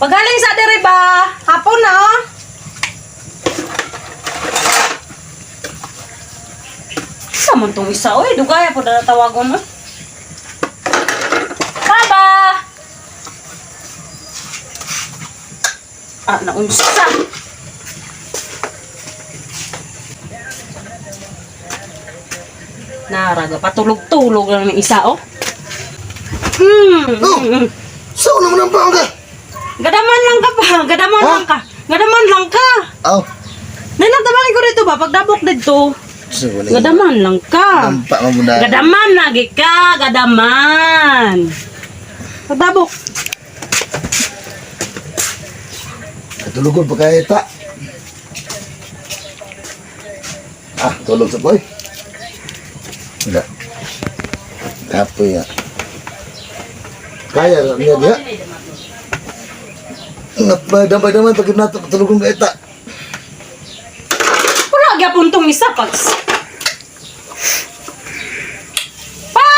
Pagaling sa diri ba? Hapon na oh. Sa tong isa oy, dugaya po na tawagon oh. Baba. Ah, naunsa. Naraga patulog-tulog lang ng isa oh. Oh, saan naman ang baon ka? Gadaman lang ka pa, gadaman Ha? lang ka. Gadaman lang ka. Aw, Nanagtabalik ko dito ba pagdabok dito. Gadaman lang ka. nampak mo muna. Gadaman lagi ka, gadaman. Pagdabok. Tulugon pa kaya ta. Ah, tulog sa boy. Enggak. Apa ya? Kaya niya dia. Damay-damay pag natulog ka eta. Wala gyapon tong isa pags. Pa!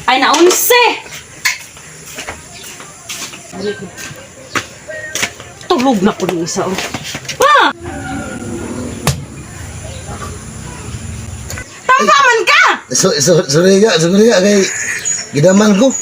Ay naunse. Tulog na ko ng isa oh. Pa! Tangkaman ka! Sorry kay gidaman ko.